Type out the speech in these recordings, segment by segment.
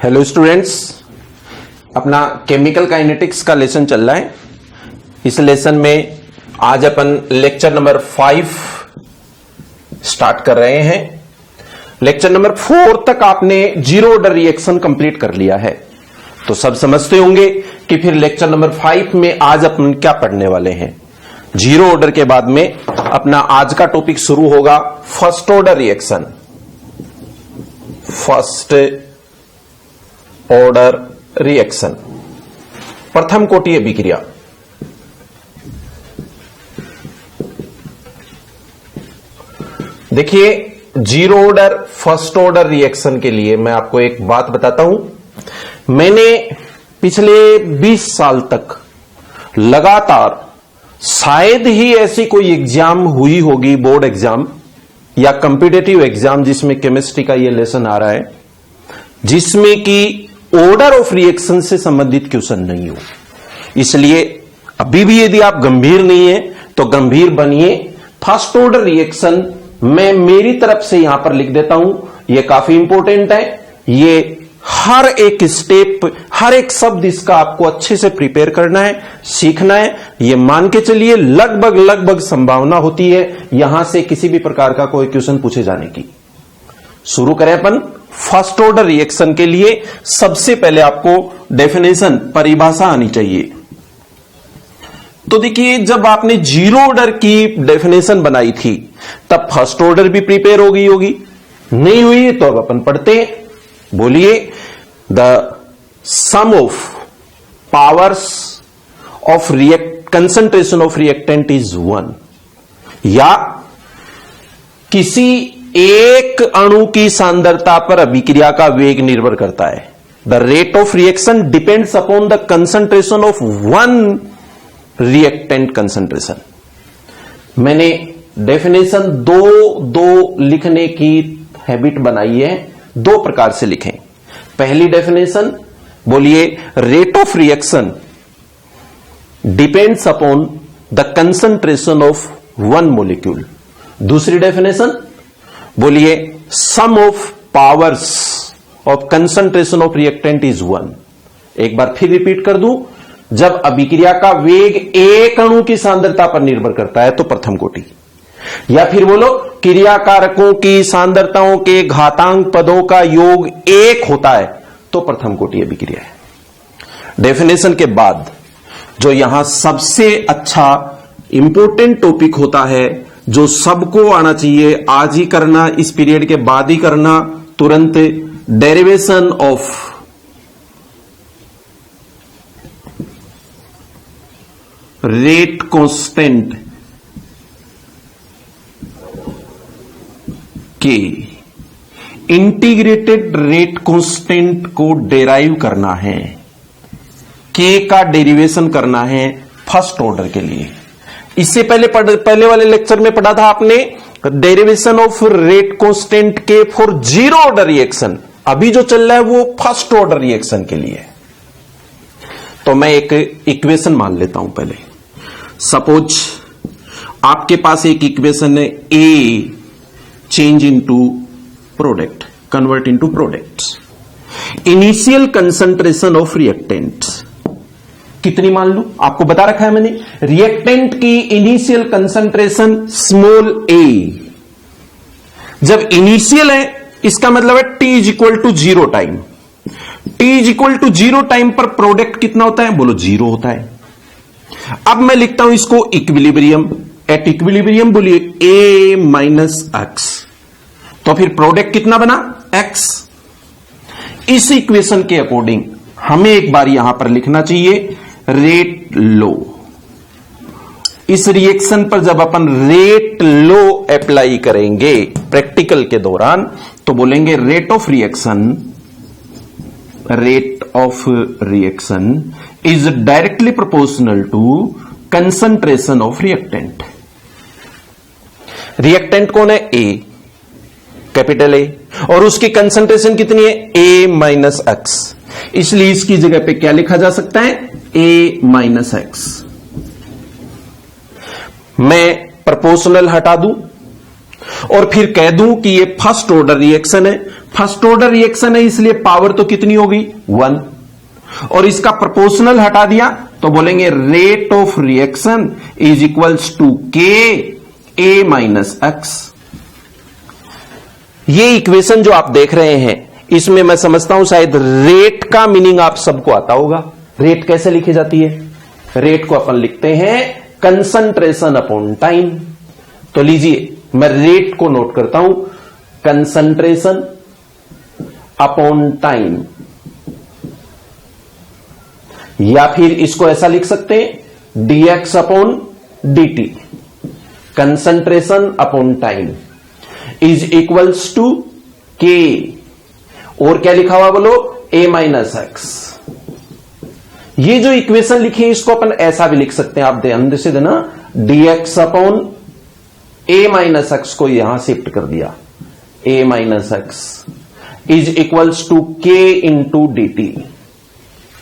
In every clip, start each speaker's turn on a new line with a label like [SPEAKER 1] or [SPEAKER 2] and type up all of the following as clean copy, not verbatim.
[SPEAKER 1] Hello students, अपना chemical kinetics का lesson चल रहा है। इस लेसन में आज अपन लेक्चर नंबर 5 स्टार्ट कर रहे हैं। लेक्चर नंबर 4 तक आपने जीरो ऑर्डर रिएक्शन कंप्लीट कर लिया है, तो सब समझते होंगे कि फिर लेक्चर नंबर 5 में आज अपन क्या पढ़ने वाले हैं। जीरो ऑर्डर के बाद में अपना आज का टॉपिक शुरू होगा first order reaction. First order reaction, प्रथम कोटि अभिक्रिया। देखिए, zero order first order reaction के लिए मैं आपको एक बात बताता हूं। मैंने पिछले 20 साल तक लगातार शायद ही ऐसी कोई एग्जाम हुई होगी, बोर्ड एग्जाम या कॉम्पिटिटिव एग्जाम, जिसमें केमिस्ट्री का यह लेसन आ रहा है, जिसमें कि ऑर्डर ऑफ रिएक्शन से संबंधित क्वेश्चन नहीं हो। इसलिए अभी भी यदि आप गंभीर नहीं है तो गंभीर बनिए। फर्स्ट ऑर्डर रिएक्शन मैं मेरी तरफ से यहां पर लिख देता हूं, यह काफी इंपॉर्टेंट है। ये हर एक स्टेप, हर एक शब्द इसका आपको अच्छे से प्रिपेयर करना है, सीखना है। यह मान के चलिए लगभग संभावना होती है यहां से किसी भी प्रकार का कोई क्वेश्चन पूछे जाने की। शुरू करें अपन फर्स्ट ऑर्डर रिएक्शन के लिए। सबसे पहले आपको डेफिनेशन, परिभाषा आनी चाहिए। तो देखिए, जब आपने जीरो ऑर्डर की डेफिनेशन बनाई थी तब फर्स्ट ऑर्डर भी प्रिपेयर हो गई होगी, नहीं हुई तो अब अपन पढ़ते हैं। बोलिए, the sum of powers of concentration of reactant is 1, या किसी एक अणु की सांद्रता पर अभिक्रिया का वेग निर्भर करता है। The rate of reaction depends upon the concentration of one reactant concentration. मैंने डेफिनेशन दो लिखने की हैबिट बनाई है, दो प्रकार से लिखें। पहली डेफिनेशन बोलिए, rate of reaction depends upon the concentration of one molecule. दूसरी डेफिनेशन बोलिए, sum of powers of concentration of reactant is 1। एक बार फिर रिपीट कर दूं, जब अभिक्रिया का वेग एक अणु की सांद्रता पर निर्भर करता है तो प्रथम कोटि, या फिर बोलो क्रियाकारकों की सांद्रताओं के घातांक पदों का योग एक होता है तो प्रथम कोटि अभिक्रिया है। डेफिनेशन के बाद जो यहां सबसे अच्छा इंपॉर्टेंट टॉपिक होता है, जो सबको आना चाहिए, आज ही करना, इस पीरियड के बाद ही करना तुरंत, डेरिवेशन ऑफ रेट कांस्टेंट के इंटीग्रेटेड रेट कांस्टेंट को डेराइव करना है। के का डेरिवेशन करना है फर्स्ट ऑर्डर के लिए। इससे पहले वाले लेक्चर में पढ़ा था आपने डेरिवेशन ऑफ रेट कांस्टेंट के फॉर जीरो ऑर्डर रिएक्शन। अभी जो चल रहा है वो फर्स्ट ऑर्डर रिएक्शन के लिए। तो मैं एक इक्वेशन मान लेता हूं पहले। सपोज आपके पास एक इक्वेशन है, ए change into product, convert into products. Initial concentration of reactants कितनी मान लू, आपको बता रखा है मैंने। रिएक्टेंट की इनिशियल कंसंट्रेशन स्मॉल ए। जब इनिशियल है इसका मतलब है T is equal to 0 time. T is equal to 0 time पर प्रोडक्ट कितना होता है, बोलो 0 होता है। अब मैं लिखता हूं इसको इक्विलिब्रियम। एट इक्विलिब्रियम बोलिए ए माइनस एक्स, तो फिर प्रोडक्ट कितना बना, एक्स। इस इक्वेशन के अकॉर्डिंग हमें एक बार यहां पर लिखना चाहिए रेट लो। इस रिएक्शन पर जब अपन रेट लो अप्लाई करेंगे प्रैक्टिकल के दौरान, तो बोलेंगे rate of reaction is directly proportional to concentration of reactant. Reactant कौन है, ए, कैपिटल ए, और उसकी कंसंट्रेशन कितनी है, ए माइनस एक्स। इसलिए इसकी जगह पे क्या लिखा जा सकता है, ए माइनस एक्स। मैं प्रोपोर्शनल हटा दूं और फिर कह दूं कि ये फर्स्ट ऑर्डर रिएक्शन है, फर्स्ट ऑर्डर रिएक्शन है इसलिए पावर तो कितनी होगी 1, और इसका प्रोपोर्शनल हटा दिया तो बोलेंगे rate of reaction is equals to K A minus X. ये इक्वेशन जो आप देख रहे हैं इसमें मैं समझता हूं शायद रेट का मीनिंग आप सबको आता होगा। रेट कैसे लिखी जाती है? रेट को अपन लिखते हैं कंसंट्रेशन अपॉन टाइम। तो लीजिए मैं रेट को नोट करता हूं, कंसंट्रेशन अपॉन टाइम, या फिर इसको ऐसा लिख सकते हैं dx upon dt, concentration upon time is equals to K, और क्या लिखा हुआ बोलो a माइनस एक्स। ये जो इक्वेशन लिखी है इसको अपन ऐसा भी लिख सकते हैं, आप ध्यान से देना, dx upon a minus X को यहां शिफ्ट कर दिया, a minus X is equals to k into dt।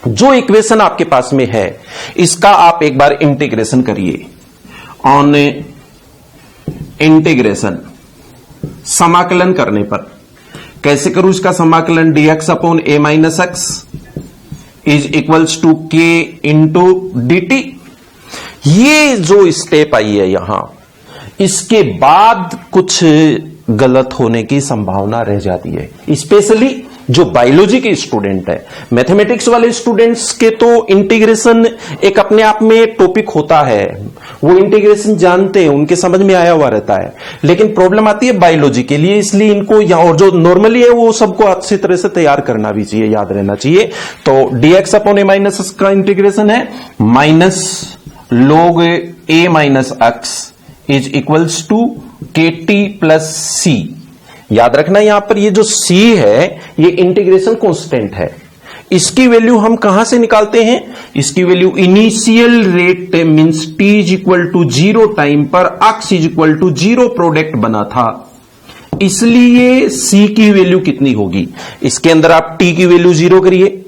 [SPEAKER 1] जो इक्वेशन आपके पास में है इसका आप एक बार इंटीग्रेशन करिए, ऑन इंटीग्रेशन समाकलन करने पर कैसे करूं इसका समाकलन, dx upon a minus X is equals to k into dt। ये जो स्टेप आई है यहां, इसके बाद कुछ गलत होने की संभावना रह जाती है, स्पेशली जो बायोलॉजी के स्टूडेंट है। मैथमेटिक्स वाले स्टूडेंट्स के तो इंटीग्रेशन एक अपने आप में टॉपिक होता है, वो इंटीग्रेशन जानते हैं, उनके समझ में आया हुआ रहता है, लेकिन प्रॉब्लम आती है बायोलॉजी के लिए, इसलिए इनको और जो नॉर्मली है वो सबको अच्छी तरह से तैयार करना भी चाहिए, याद रहना चाहिए। तो dx upon a minus X का इंटीग्रेशन है minus log a minus X is equals to K T plus C. याद रखना यहां पर ये जो c है ये इंटीग्रेशन कांस्टेंट है, इसकी वैल्यू हम कहां से निकालते हैं, इसकी value initial rate means t is equal to 0 time पर x is equal to 0 product बना था, इसलिए c की वैल्यू कितनी होगी, इसके अंदर आप t की वैल्यू 0 करिए,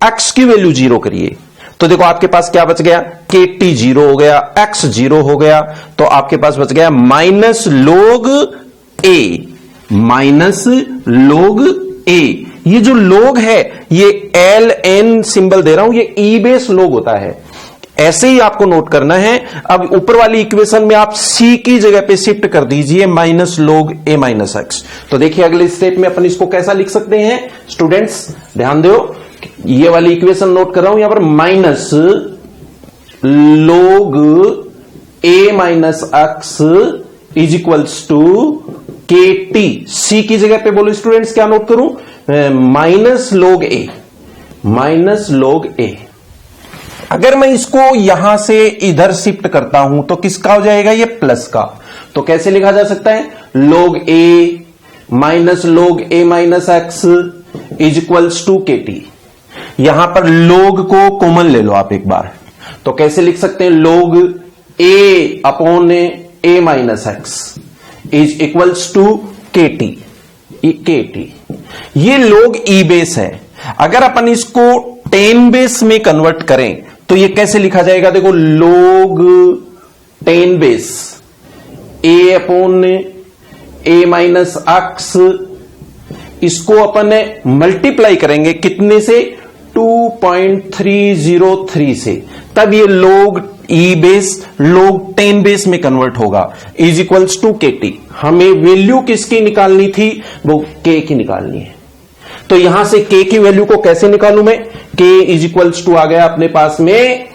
[SPEAKER 1] x की वैल्यू 0 करिए, तो देखो आपके पास क्या बच गया, के टी 0 हो गया, x 0 हो गया, तो आपके पास बच गया minus log a, minus log a। ये जो log है ये एल एन सिंबल दे रहा हूं, ये ई बेस log होता है, ऐसे ही आपको नोट करना है। अब ऊपर वाली इक्वेशन में आप c की जगह पे शिफ्ट कर दीजिए minus log a minus x. तो देखिए अगले स्टेप में अपन इसको कैसा लिख सकते हैं स्टूडेंट्स, ध्यान दो, ये वाली इक्वेशन नोट कर रहा हूं यहां पर, minus log a minus X is equals to K T, C की जगह पे बोलो स्टूडेंट्स क्या नोट करूं, minus log a, minus log a। अगर मैं इसको यहां से इधर शिफ्ट करता हूं तो किसका हो जाएगा, ये प्लस का, तो कैसे लिखा जा सकता है, log a minus log a minus X is equals to K T. यहां पर log को कॉमन ले लो आप एक बार, तो कैसे लिख सकते हैं, log a upon a minus X is equals to K T. ये log e बेस है, अगर अपन इसको 10 बेस में कन्वर्ट करें तो ये कैसे लिखा जाएगा, देखो log 10 base a upon a minus x, इसको अपन मल्टीप्लाई करेंगे कितने से, 2.303 से, तब ये log e base log 10 base में कन्वर्ट होगा, is equals to K T. हमें वैल्यू किसकी निकालनी थी, वो k की निकालनी है, तो यहां से k की वैल्यू को कैसे निकालूं मैं, k इज इक्वल्स टू आ गया अपने पास में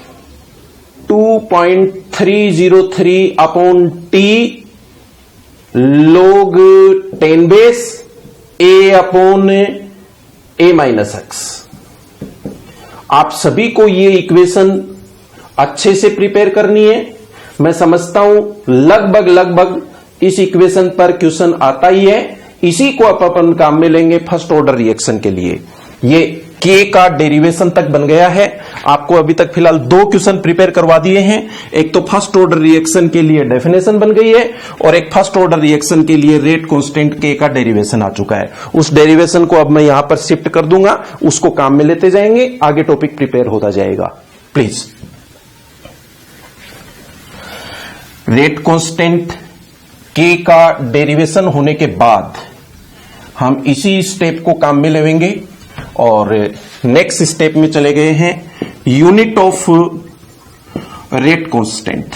[SPEAKER 1] 2.303 upon T log 10 base a upon a minus x. आप सभी को ये इक्वेशन अच्छे से प्रिपेयर करनी है, मैं समझता हूं लगभग इस इक्वेशन पर क्वेश्चन आता ही है, इसी को अपन काम में लेंगे फर्स्ट ऑर्डर रिएक्शन के लिए। ये के का डेरिवेशन तक बन गया है, आपको अभी तक फिलहाल 2 क्वेश्चन प्रिपेयर करवा दिए हैं, एक तो फर्स्ट ऑर्डर रिएक्शन के लिए डेफिनेशन बन गई है और एक फर्स्ट ऑर्डर रिएक्शन के लिए रेट कांस्टेंट के का डेरिवेशन आ चुका है। उस डेरिवेशन को अब मैं यहां पर शिफ्ट कर दूंगा, उसको काम में लेते जाएंगे, आगे टॉपिक प्रिपेयर होता जाएगा। प्लीज, रेट कांस्टेंट के का डेरिवेशन होने के बाद हम इसी स्टेप को काम में लेंगे और नेक्स्ट स्टेप में चले गए हैं यूनिट ऑफ रेट कांस्टेंट।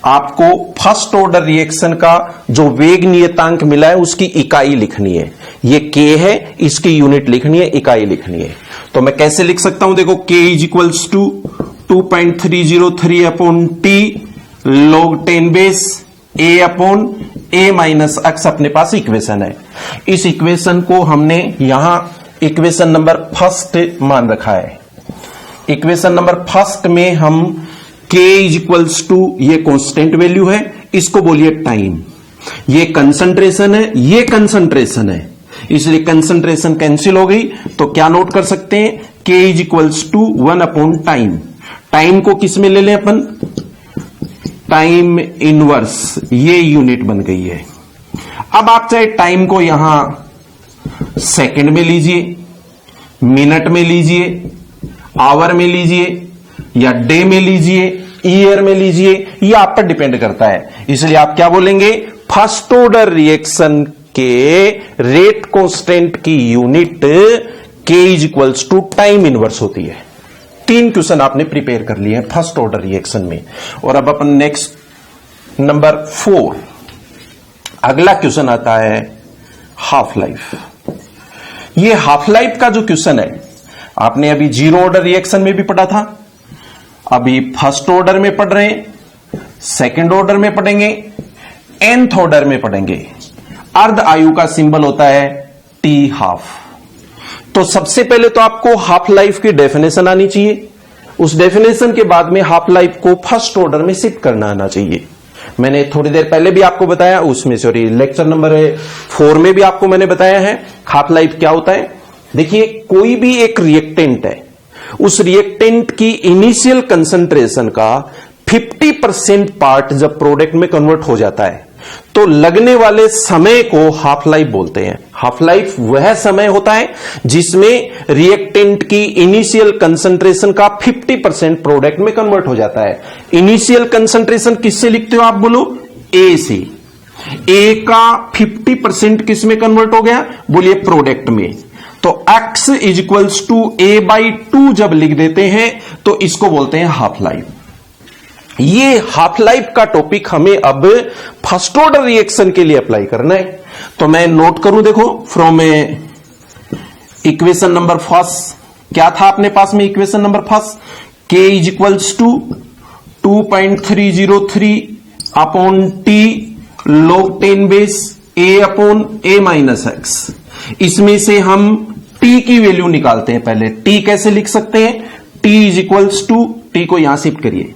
[SPEAKER 1] आपको फर्स्ट ऑर्डर रिएक्शन का जो वेग नियतांक मिला है उसकी इकाई लिखनी है। ये K है, इसकी यूनिट लिखनी है, इकाई लिखनी है। तो मैं कैसे लिख सकता हूं, देखो K is equals to 2.303 upon T log 10 base A upon A minus x अपने पास इक्वेशन है। इस इक्वेशन को हमने यहां इक्वेशन नंबर फर्स्ट मान रखा है। इक्वेशन नंबर फर्स्ट में हम K इज इक्वल्स टू, ये कांस्टेंट वैल्यू है, इसको बोलिए टाइम। ये कंसंट्रेशन है, ये कंसंट्रेशन है, इसलिए कंसंट्रेशन कैंसिल हो गई। तो क्या नोट कर सकते हैं, K is equals to 1 upon time. Time को किस में ले लें अपन, टाइम इनवर्स, ये यूनिट बन गई है। अब आप चाहे टाइम को यहां सेकंड में लीजिए, मिनट में लीजिए, आवर में लीजिए या डे में लीजिए, ईयर में लीजिए, ये आप पर डिपेंड करता है। इसलिए आप क्या बोलेंगे, फर्स्ट ऑर्डर रिएक्शन के रेट कांस्टेंट की unit K is equals to time inverse होती है। 3 क्वेश्चन आपने प्रिपेयर कर लिए हैं फर्स्ट ऑर्डर रिएक्शन में। और अब अपन नेक्स्ट नंबर 4, अगला क्वेश्चन आता है हाफ लाइफ। ये हाफ लाइफ का जो क्वेश्चन है आपने अभी जीरो ऑर्डर रिएक्शन में भी पढ़ा था, अभी फर्स्ट ऑर्डर में पढ़ रहे हैं, सेकंड ऑर्डर में पढ़ेंगे, nth ऑर्डर में पढ़ेंगे। अर्ध आयु का सिंबल होता है टी हाफ। तो सबसे पहले तो आपको हाफ लाइफ की डेफिनेशन आनी चाहिए, उस डेफिनेशन के बाद में हाफ लाइफ को फर्स्ट ऑर्डर में शिफ्ट करना आना चाहिए। मैंने थोड़ी देर पहले भी आपको बताया, उसमें सॉरी लेक्चर नंबर 4 में भी आपको मैंने बताया है हाफ लाइफ क्या होता है। देखिए, कोई भी एक रिएक्टेंट है, उस रिएक्टेंट की इनिशियल कंसंट्रेशन का 50% पार्ट जब प्रोडक्ट में कन्वर्ट हो जाता है तो लगने वाले समय को हाफ लाइफ बोलते हैं। हाफ लाइफ वह समय होता है जिसमें रिएक्टेंट की इनिशियल कंसंट्रेशन का 50% प्रोडक्ट में कन्वर्ट हो जाता है। इनिशियल कंसंट्रेशन किससे लिखते हो आप, बोलो ए से। ए का 50% किस में कन्वर्ट हो गया, बोलिए प्रोडक्ट में। तो x is equals to A/2 जब लिख देते हैं तो इसको बोलते हैं हाफ लाइफ। ये हाफ लाइफ का टॉपिक हमें अब फर्स्ट ऑर्डर रिएक्शन के लिए अप्लाई करना है। तो मैं नोट करूं, देखो फ्रॉम इक्वेशन नंबर फर्स्ट क्या था अपने पास में, equation number first K is equals to 2.303 upon T log 10 base A upon A minus x। इसमें से हम t की वैल्यू निकालते हैं। पहले t कैसे लिख सकते हैं, t is equals to, t को यहां शिफ्ट करिए,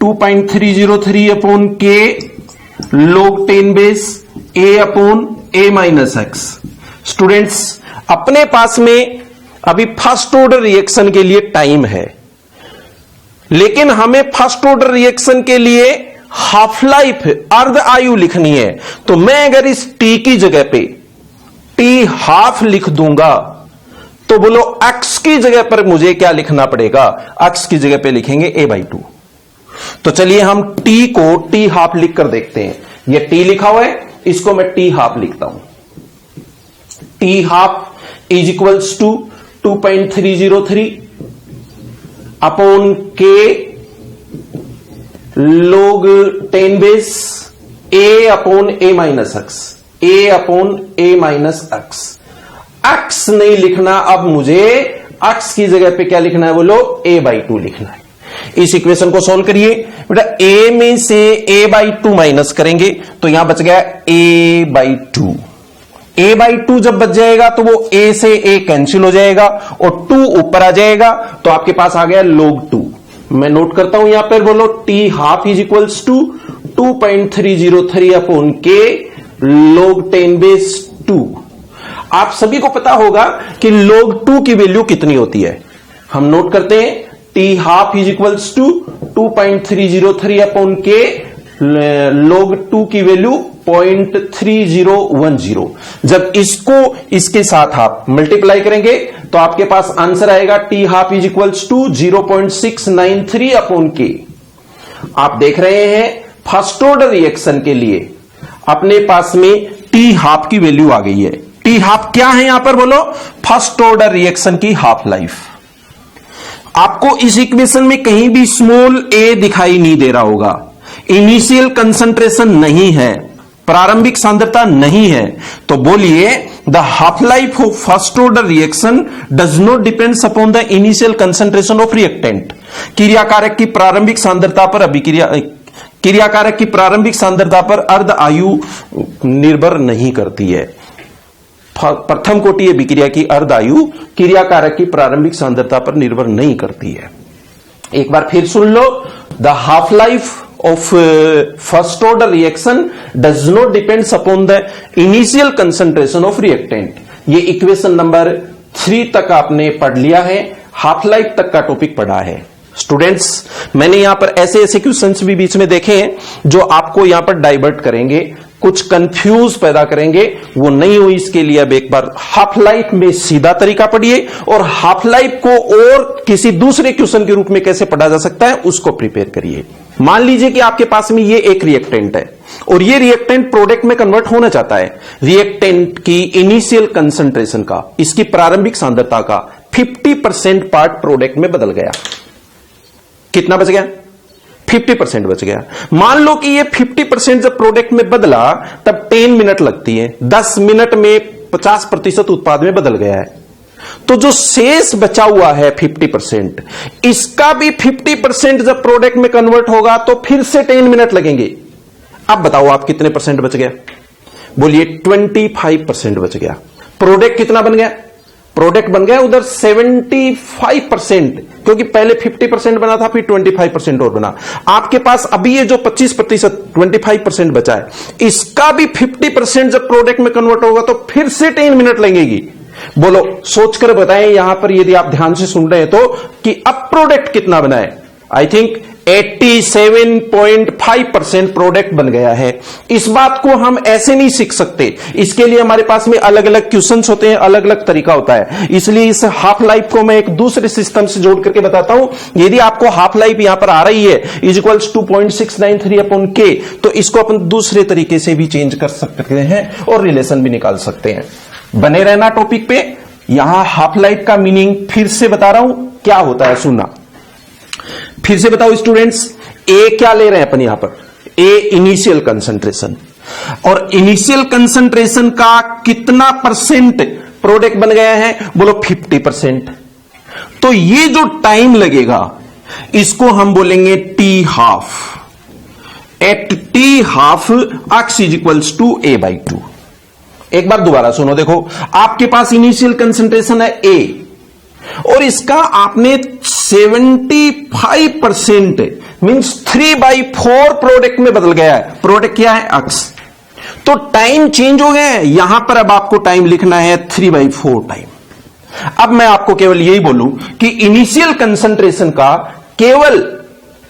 [SPEAKER 1] 2.303 upon K log 10 base A upon A minus x। Students, अपने पास में अभी फर्स्ट ऑर्डर रिएक्शन के लिए टाइम है, लेकिन हमें फर्स्ट ऑर्डर रिएक्शन के लिए हाफ लाइफ अर्ध आयु लिखनी है। तो मैं अगर इस t की जगह पे टी हाफ लिख दूंगा तो बोलो x की जगह पर मुझे क्या लिखना पड़ेगा, x की जगह पे लिखेंगे A/2। तो चलिए हम t को टी हाफ लिख कर देखते हैं। ये t लिखा हुआ है, इसको मैं टी हाफ लिखता हूं। T half is equals to 2.303 upon K log 10 base A upon A minus x, A upon A minus x। x नहीं लिखना, अब मुझे x की जगह पे क्या लिखना है, बोलो A/2 लिखना है। इस इक्वेशन को सोल्व करिए बेटा। A में से A/2 माइनस करेंगे तो यहां बच गया A/2। A/2 जब बच जाएगा तो वो A से A कैंसिल हो जाएगा और 2 ऊपर आ जाएगा, तो आपके पास आ गया log 2। मैं नोट करता हूं यहां पर, बोलो T half is equals to 2.303 upon K log 10 base 2। आप सभी को पता होगा कि log 2 की वैल्यू कितनी होती है। हम नोट करते हैं, T half is equals to 2.303 upon K log 2 की वैल्यू 0.3010। जब इसको इसके साथ आप मल्टीप्लाई करेंगे तो आपके पास आंसर आएगा T half is equals to 0.693 upon K। आप देख रहे हैं फर्स्ट ऑर्डर रिएक्शन के लिए अपने पास में टी हाफ की वैल्यू आ गई है। टी हाफ क्या है यहां पर बोलो? फर्स्ट ऑर्डर रिएक्शन की हाफ लाइफ। आपको इस इक्वेशन में कहीं भी स्मॉल ए दिखाई नहीं दे रहा होगा। इनिशियल कंसंट्रेशन नहीं है, प्रारंभिक सांद्रता नहीं है, तो बोलिए the half life of first order reaction does not depends upon the initial concentration of reactant. क्रियाकारक की प्रारंभिक सांद्रता पर क्रियाकारक की प्रारंभिक सांद्रता पर अर्ध आयु निर्भर नहीं करती है। प्रथम कोटि अभिक्रिया की अर्ध आयु क्रियाकारक की प्रारंभिक सांद्रता पर निर्भर नहीं करती है। एक बार फिर सुन लो, the half life of first order reaction does not depends upon the initial concentration of reactant। ये इक्वेशन नंबर 3 तक आपने पढ़ लिया है, हाफ लाइफ तक का टॉपिक पढ़ा है। स्टूडेंट्स, मैंने यहां पर ऐसे ऐसे क्वेश्चंस भी बीच में देखे हैं जो आपको यहां पर डाइवर्ट करेंगे, कुछ कंफ्यूज पैदा करेंगे। वो नहीं हुई इसके लिए अब एक बार हाफ लाइफ में सीधा तरीका पढ़िए और हाफ लाइफ को और किसी दूसरे क्वेश्चन के रूप में कैसे पढ़ा जा सकता है उसको प्रिपेयर करिए। मान लीजिए कि आपके पास में ये एक रिएक्टेंट है और ये रिएक्टेंट प्रोडक्ट में कन्वर्ट होना चाहता है। रिएक्टेंट की इनिशियल कंसंट्रेशन का, इसकी प्रारंभिक सांद्रता का 50% पार्ट प्रोडक्ट में बदल गया। कितना बच गया? 50% बच गया। मान लो कि ये 50% जब प्रोडक्ट में बदला तब 10 मिनट लगती है, 10 मिनट में 50% उत्पाद में बदल गया है। तो जो शेष बचा हुआ है 50%, इसका भी 50% जब प्रोडक्ट में कन्वर्ट होगा तो फिर से 10 मिनट लगेंगे। अब बताओ आप कितने परसेंट बच गया? बोलिए 25% बच गया। प्रोडक्ट कितना बन गया? प्रोडक्ट बन गया उधर 75%, क्योंकि पहले 50% बना था फिर 25% और बना। आपके पास अभी ये जो 25% 25% बचा है, इसका भी 50% जब प्रोडक्ट में कन्वर्ट होगा तो फिर से 10 मिनट लगेगी। बोलो, सोचकर बताएं यहां पर, यदि आप ध्यान से सुन रहे हैं तो, कि अब प्रोडक्ट कितना बना है? आई थिंक 87.5% प्रोडक्ट बन गया है। इस बात को हम ऐसे नहीं सीख सकते, इसके लिए हमारे पास में अलग अलग क्वेश्चंस होते हैं, अलग अलग तरीका होता है। इसलिए इस हाफ लाइफ को मैं एक दूसरे सिस्टम से जोड़ करके बताता हूं। यदि आपको हाफ लाइफ यहां पर आ रही है इक्वल्स 2.693/K, तो इसको अपन दूसरे तरीके से भी चेंज कर सकते हैं और रिलेशन भी निकाल सकते हैं। बने रहना टॉपिक पे। यहां हाफ लाइफ का मीनिंग फिर से बता रहा हूं, क्या होता है सुनना। फिर से बताओ स्टूडेंट्स, ए क्या ले रहे हैं अपन यहां पर? ए इनिशियल कंसंट्रेशन, और इनिशियल कंसंट्रेशन का कितना परसेंट प्रोडक्ट बन गया है? बोलो 50%। तो ये जो टाइम लगेगा इसको हम बोलेंगे T half. At T half x equals to A/2। एक बार दोबारा सुनो, देखो आपके पास इनिशियल कंसंट्रेशन है ए और इसका आपने 75% मींस 3/4 प्रोडक्ट में बदल गया है। प्रोडक्ट क्या है? x। तो टाइम चेंज हो गया है। यहां पर अब आपको टाइम लिखना है 3/4 टाइम। अब मैं आपको केवल यही बोलूं कि इनिशियल कंसंट्रेशन का केवल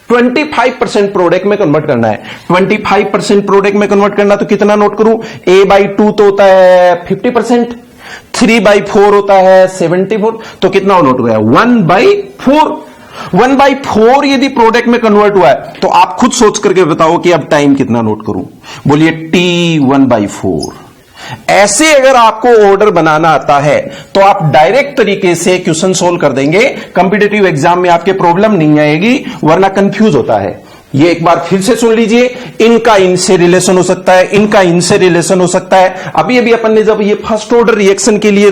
[SPEAKER 1] 25% प्रोडक्ट में कन्वर्ट करना है। 25% प्रोडक्ट में कन्वर्ट करना तो कितना नोट करूं? A/2 तो होता है 50%, 3/4 होता है 74, तो कितना नोट हुआ है? 1/4। 1/4 यदि प्रोडक्ट में कन्वर्ट हुआ है तो आप खुद सोच करके बताओ कि अब टाइम कितना नोट करूं? बोलिए T 1/4। ऐसे अगर आपको ऑर्डर बनाना आता है तो आप डायरेक्ट तरीके से क्वेश्चन सोल्व कर देंगे। कॉम्पिटिटिव एग्जाम में आपके प्रॉब्लम नहीं आएगी, वरना कंफ्यूज होता है। ये एक बार फिर से सुन लीजिए, इनका इनसे रिलेशन हो सकता है, इनका इनसे रिलेशन हो सकता है। अभी अभी अपन ने जब ये फर्स्ट ऑर्डर रिएक्शन के लिए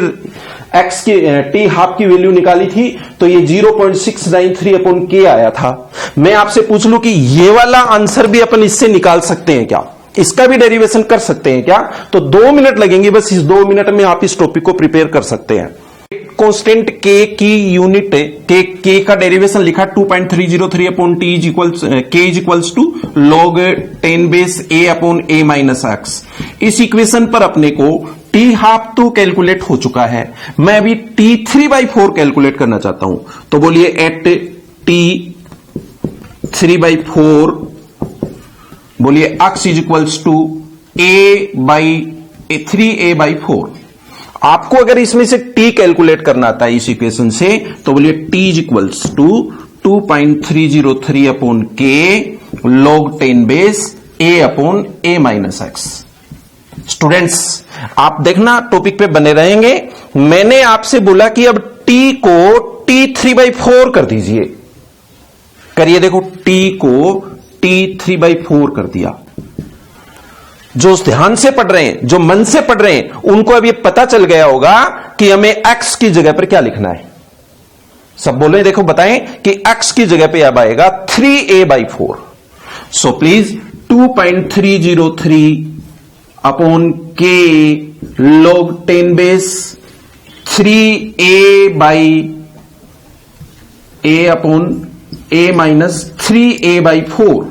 [SPEAKER 1] एक्स की टी हाफ की वैल्यू निकाली थी तो ये 0.693/K आया था। मैं आपसे पूछ लूं कि ये वाला आंसर भी अपन इससे निकाल सकते हैं क्या? इसका भी डेरिवेशन कर सकते हैं क्या? तो 2 मिनट लगेंगे, बस इस 2 मिनट में आप इस टॉपिक को प्रिपेयर कर सकते हैं। कांस्टेंट k की यूनिट k का डेरिवेशन लिखा 2.303/T K equals to log 10⁻A/A-x। इस इक्वेशन पर अपने को T हाफ तो कैलकुलेट हो चुका है, मैं अभी T 3/4 कैलकुलेट करना चाहता हूं। तो बोलिए एट T 3/4 बोलिए x इक्वल्स टू A/3A/4। आपको अगर इसमें से t कैलकुलेट करना आता है इस इक्वेशन से तो बोलिए t equals to 2.303/K log 10⁻ A upon A minus X. Students आप देखना टॉपिक पे बने रहेंगे। मैंने आपसे बोला कि अब t को t3/4 कर दीजिए, करिए। देखो t को t3/4 कर दिया। जो ध्यान से पढ़ रहे हैं, जो मन से पढ़ रहे हैं, उनको अब ये पता चल गया होगा कि हमें x की जगह पर क्या लिखना है। सब बोले देखो बताएं कि x की जगह पे अब आएगा 3a/4। So please 2.303 upon k log 10 base 3a upon a minus 3a/4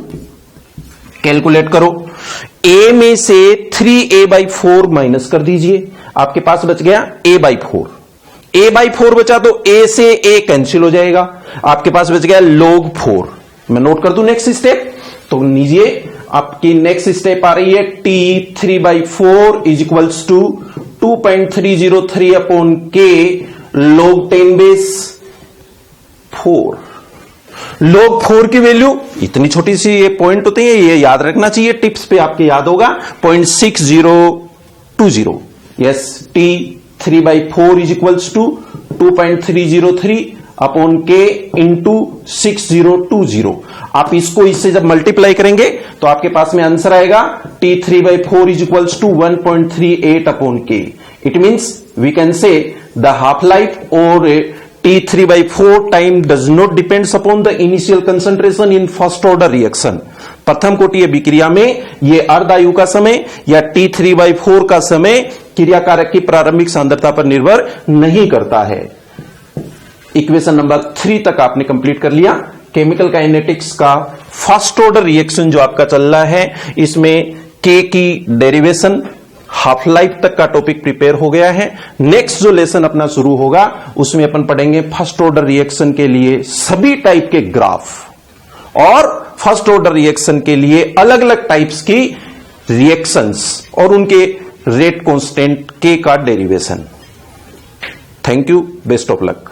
[SPEAKER 1] calculate करो। a में से 3a/4 माइनस कर दीजिए, आपके पास बच गया a/4। a/4 बचा तो a से a कैंसिल हो जाएगा, आपके पास बच गया log 4। मैं नोट कर दूं नेक्स्ट स्टेप, तो लीजिए आपकी नेक्स्ट स्टेप आ रही है t3/4 is equals to 2.303 upon k log 10 base 4। log 4 की वैल्यू इतनी छोटी सी ये पॉइंट होती है, ये याद रखना चाहिए, टिप्स पे आपके याद होगा 0.6020। Yes, t3/4 is equals to 2.303 upon k into 6020। आप इसको इससे जब मल्टीप्लाई करेंगे तो आपके पास में आंसर आएगा t3/4 is equals to 1.38 upon k। It means we can say the half life और T3/4 time does not depends upon the initial concentration in first order reaction. प्रथम कोटीय अभिक्रिया में ये अर्ध आयु का समय या T3/4 का समय क्रिया कारक की प्रारंभिक सांद्रता पर निर्भर नहीं करता है। इक्वेशन नंबर 3 तक आपने कंप्लीट कर लिया। केमिकल काइनेटिक्स का फर्स्ट ऑर्डर रिएक्शन जो आपका चल रहा है, इसमें K की डेरिवेशन हाफ लाइफ तक का टॉपिक प्रिपेयर हो गया है। नेक्स्ट जो लेसन अपना शुरू होगा उसमें अपन पढ़ेंगे फर्स्ट ऑर्डर रिएक्शन के लिए सभी टाइप के ग्राफ और फर्स्ट ऑर्डर रिएक्शन के लिए अलग अलग टाइप्स की रिएक्शंस और उनके रेट कांस्टेंट K का derivation. Thank you, best of luck.